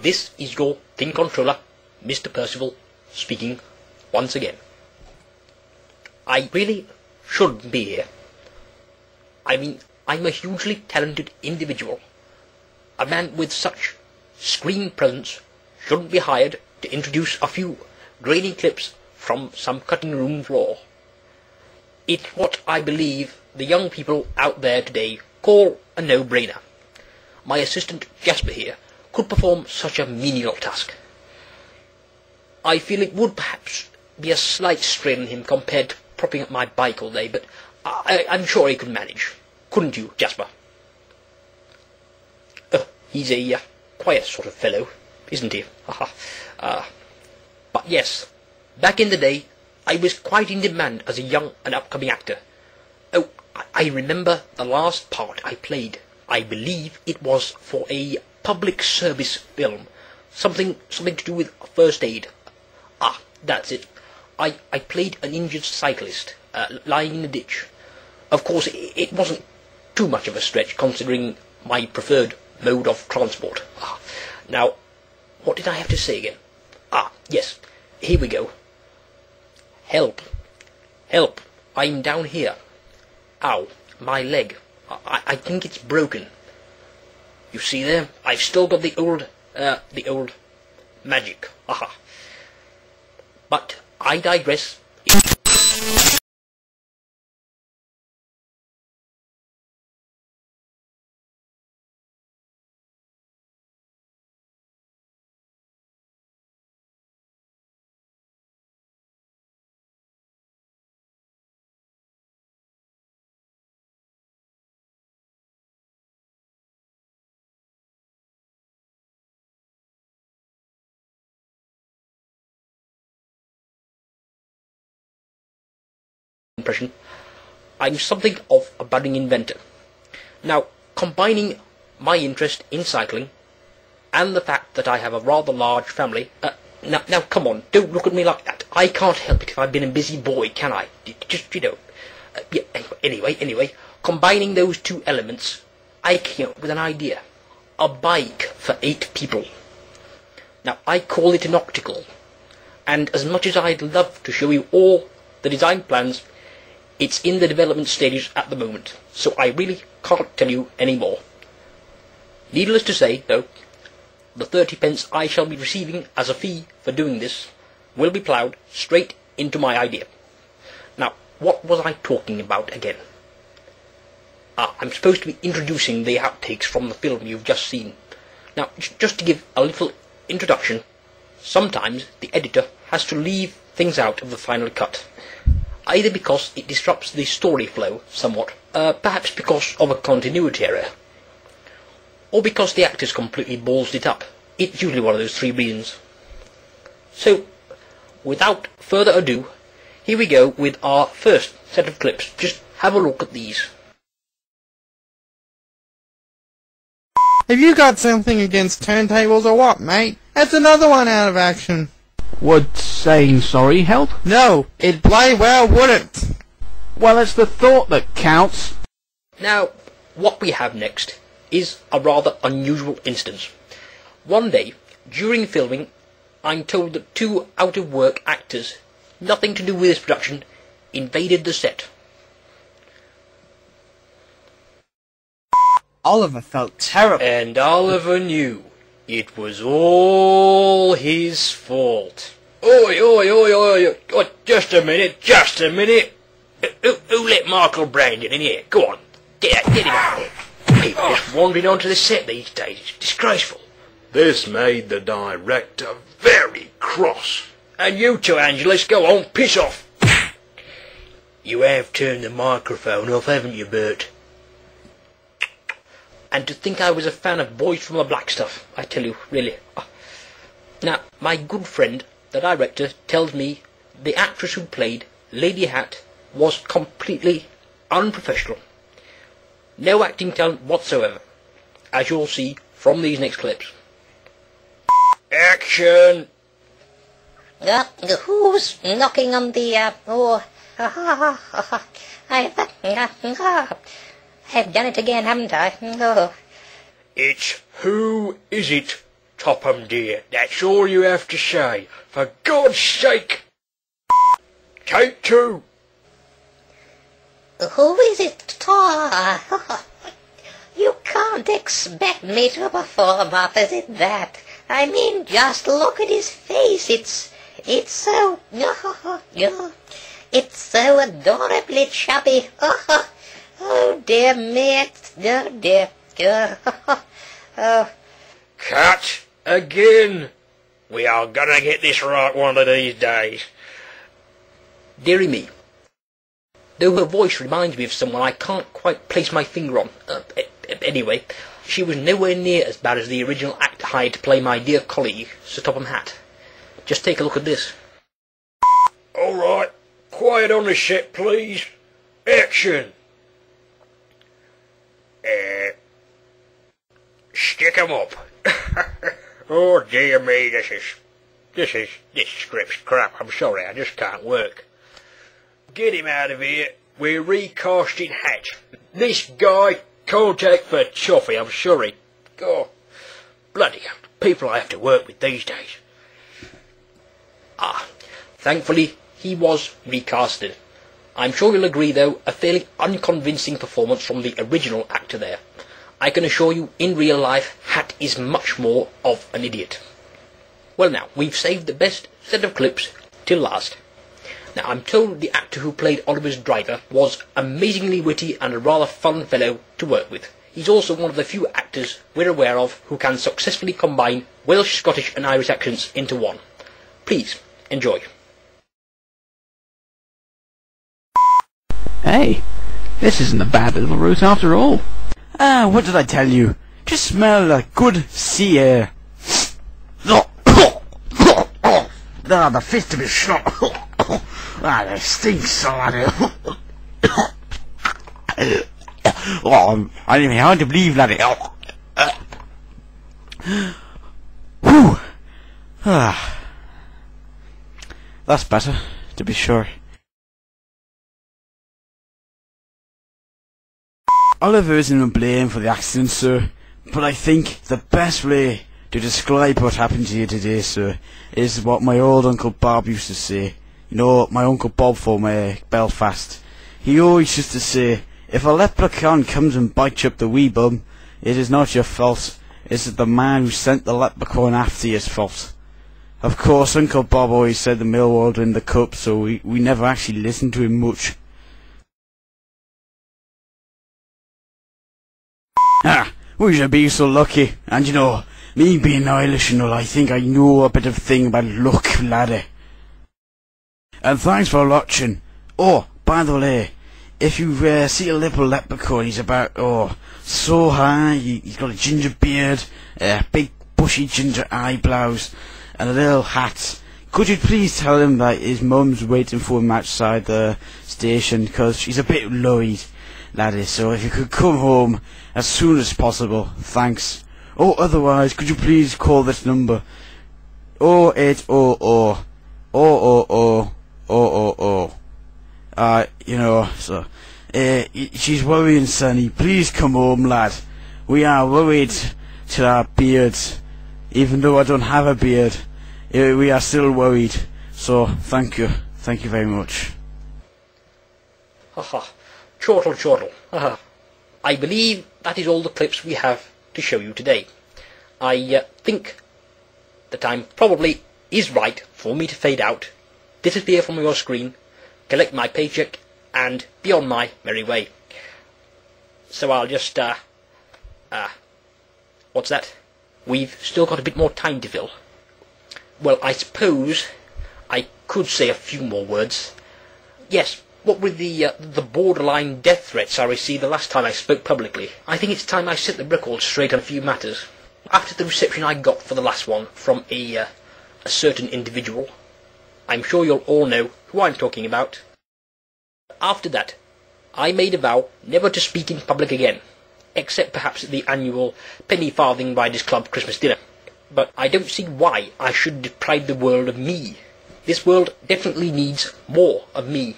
This is your Thin Controller, Mr. Percival, speaking once again. I really shouldn't be here. I mean, I'm a hugely talented individual. A man with such screen presence shouldn't be hired to introduce a few grainy clips from some cutting room floor. It's what I believe the young people out there today call a no-brainer. My assistant Jasper here could perform such a menial task. I feel it would perhaps be a slight strain on him compared to propping up my bike all day, but I'm sure he could manage. Couldn't you, Jasper? He's a quiet sort of fellow, isn't he? But yes, back in the day, I was quite in demand as a young and upcoming actor. Oh, I remember the last part I played. I believe it was for a public service film. Something to do with first aid. That's it. I played an injured cyclist, lying in a ditch. Of course, it wasn't too much of a stretch, considering my preferred mode of transport. Now, what did I have to say again? Yes, here we go. Help. Help. I'm down here. Ow, my leg. I think it's broken. You see there? I've still got the old magic. But I digress. Impression. I'm something of a budding inventor. Now, combining my interest in cycling and the fact that I have a rather large family. Now, come on, don't look at me like that. I can't help it if I've been a busy boy, can I? Just, yeah, anyway, combining those two elements, I came up with an idea. A bike for 8 people. Now, I call it an octacle. And as much as I'd love to show you all the design plans, it's in the development stages at the moment, so I really can't tell you any more. Needless to say, though, the 30 pence I shall be receiving as a fee for doing this will be ploughed straight into my idea. Now, what was I talking about again? I'm supposed to be introducing the outtakes from the film you've just seen. Now, just to give a little introduction, sometimes the editor has to leave things out of the final cut. Either because it disrupts the story flow somewhat, perhaps because of a continuity error, or because the actors completely ballsed it up. It's usually one of those 3 reasons. So, without further ado, here we go with our first set of clips. Just have a look at these. Have you got something against turntables or what, mate? That's another one out of action. Would saying sorry help? No, it bloody well wouldn't. Well, it's the thought that counts. Now, what we have next is a rather unusual instance. One day, during filming, I'm told that 2 out-of-work actors, nothing to do with this production, invaded the set. Oliver felt terrible. And Oliver knew it was all his fault. Oi, just a minute. Who let Michael Brandon in here? Go on, get it out there. People just wandering onto the set these days. It's disgraceful. This made the director very cross. And you two, Angelus, go on, piss off. You have turned the microphone off, haven't you, Bert? And to think I was a fan of Boys from the Black Stuff, I tell you, really. Now, my good friend, the director, tells me the actress who played Lady Hat was completely unprofessional. No acting talent whatsoever, as you'll see from these next clips. Action! Who's knocking on the, I've done it again, haven't I? Oh. It's who is it Topham dear, that's all you have to say. For God's sake! Take two! Who is it, Tar? You can't expect me to perform opposite that. I mean, just look at his face. It's so... It's so adorably chubby. Oh, dear me. Oh, dear. Oh. Cut again! We are gonna get this right one of these days. Dearie me. Though her voice reminds me of someone I can't quite place my finger on. Anyway, she was nowhere near as bad as the original actor hired to play my dear colleague, Sir Topham Hatt. Just take a look at this. All right, quiet on the set, please. Action. Stick 'em up. Oh dear me, this script's crap. I'm sorry, I just can't work. Get him out of here. We're recasting Hatt. This guy can't act for toffee, I'm sorry. God, bloody people I have to work with these days. Thankfully, he was recasted. I'm sure you'll agree, though, a fairly unconvincing performance from the original actor there. I can assure you, in real life, Hatt is much more of an idiot. Well now, we've saved the best set of clips till last. Now, I'm told the actor who played Oliver's driver was amazingly witty and a rather fun fellow to work with. He's also one of the few actors we're aware of who can successfully combine Welsh, Scottish and Irish accents into one. Please, enjoy. Hey, this isn't a bad little route after all. What did I tell you? Just smell like good sea air. The fish to be shot. They stink so laddie. Oh, I didn't even hard to believe, laddie. Whew. That's better, to be sure. Oliver isn't to blame for the accident, sir, but I think the best way to describe what happened to you today, sir, is what my old Uncle Bob used to say. You know, my Uncle Bob from Belfast. He always used to say, if a leprechaun comes and bites you up the wee bum, it is not your fault, it's the man who sent the leprechaun after you's fault. Of course, Uncle Bob always said the Millwall would win the cup, so we never actually listened to him much. We should be so lucky, and you know, me being Irish and all, I think I know a bit of thing about luck, laddie. And thanks for watching. Oh, by the way, if you see a little leprechaun, he's about, so high, he's got a ginger beard, big bushy ginger eyebrows, and a little hat. Could you please tell him that his mum's waiting for him outside the station, because she's a bit worried, laddie, so if you could come home as soon as possible, thanks. Oh, otherwise, could you please call this number? 0800 000 you know, so, she's worrying, Sonny. Please come home, lad. We are worried to our beards. Even though I don't have a beard, we are still worried. So, thank you. Thank you very much. Haha. Chortle, chortle. Haha. I believe that is all the clips we have to show you today. I think the time probably is right for me to fade out, disappear from your screen, collect my paycheck, and be on my merry way. So I'll just, what's that? We've still got a bit more time to fill. Well, I suppose I could say a few more words. Yes, what with the borderline death threats I received the last time I spoke publicly, I think it's time I set the record straight on a few matters. After the reception I got for the last one from a certain individual, I'm sure you'll all know who I'm talking about. After that, I made a vow never to speak in public again, except perhaps at the annual Penny Farthing Riders Club Christmas dinner. But I don't see why I should deprive the world of me. This world definitely needs more of me.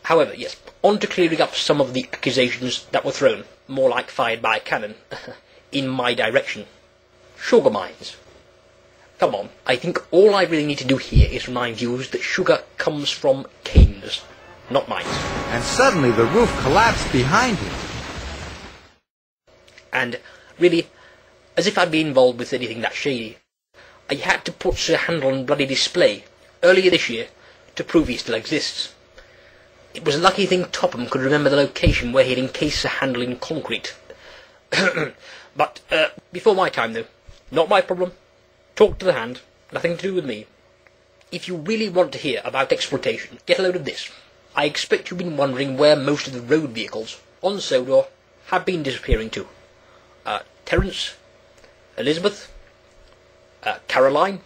However, yes, on to clearing up some of the accusations that were thrown, more like fired by a cannon, in my direction. Sugar mines. come on. I think all I really need to do here is remind you that sugar comes from canes, not mine. And suddenly the roof collapsed behind him. And really, as if I'd be involved with anything that shady, I had to put Sir Handel on bloody display earlier this year to prove he still exists. It was a lucky thing Topham could remember the location where he'd encased Sir Handel in concrete. But, before my time though, not my problem. Talk to the hand, nothing to do with me. If you really want to hear about exploitation, get a load of this. I expect you've been wondering where most of the road vehicles on Sodor have been disappearing to. Terence, Elizabeth, Caroline.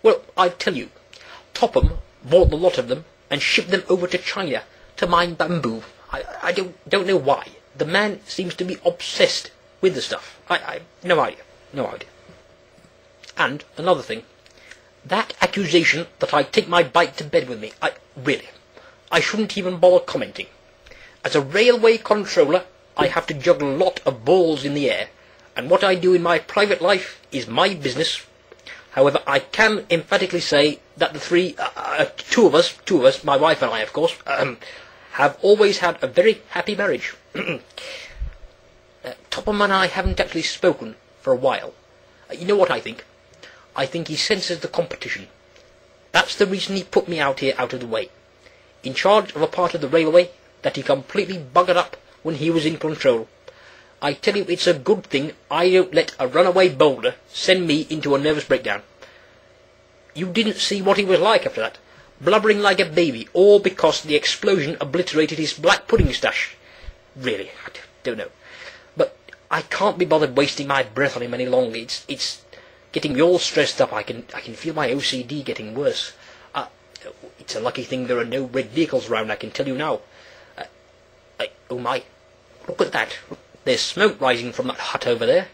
Well, I tell you, Topham bought a lot of them and shipped them over to China to mine bamboo. I don't know why. The man seems to be obsessed with the stuff. No idea. And another thing, that accusation that I take my bike to bed with me, I shouldn't even bother commenting. As a railway controller, I have to juggle a lot of balls in the air, and what I do in my private life is my business. However, I can emphatically say that the two of us, my wife and I, of course, have always had a very happy marriage. Topham and I haven't actually spoken for a while. You know what I think? I think he senses the competition. That's the reason he put me out here out of the way, in charge of a part of the railway that he completely buggered up when he was in control. I tell you, it's a good thing I don't let a runaway boulder send me into a nervous breakdown. You didn't see what he was like after that, blubbering like a baby, all because the explosion obliterated his black pudding stash. Really, I don't know. But I can't be bothered wasting my breath on him any longer. It's getting me all stressed up. I can feel my OCD getting worse. It's a lucky thing there are no red vehicles around, I can tell you now. Oh my, look at that. There's smoke rising from that hut over there.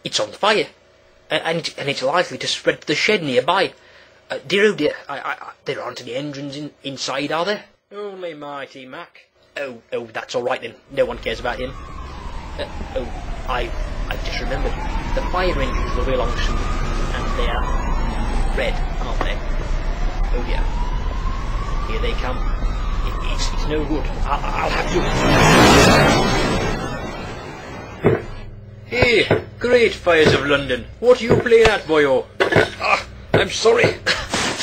It's on fire. And it's likely to spread to the shed nearby. Dear oh dear, there aren't any engines inside, are there? Only Mighty Mac. Oh, that's all right then. No one cares about him. I've just remembered. The fire engines will be along soon, and they are red, aren't they? Oh dear. Here they come. It's no good. I'll have to... Hey, great fires of London. What are you playing at, boyo? I'm sorry.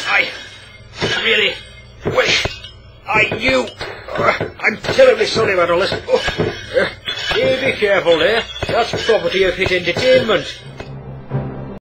I really wish I knew. I'm terribly sorry about all this. Hey, be careful there. That's property of Hit Entertainment.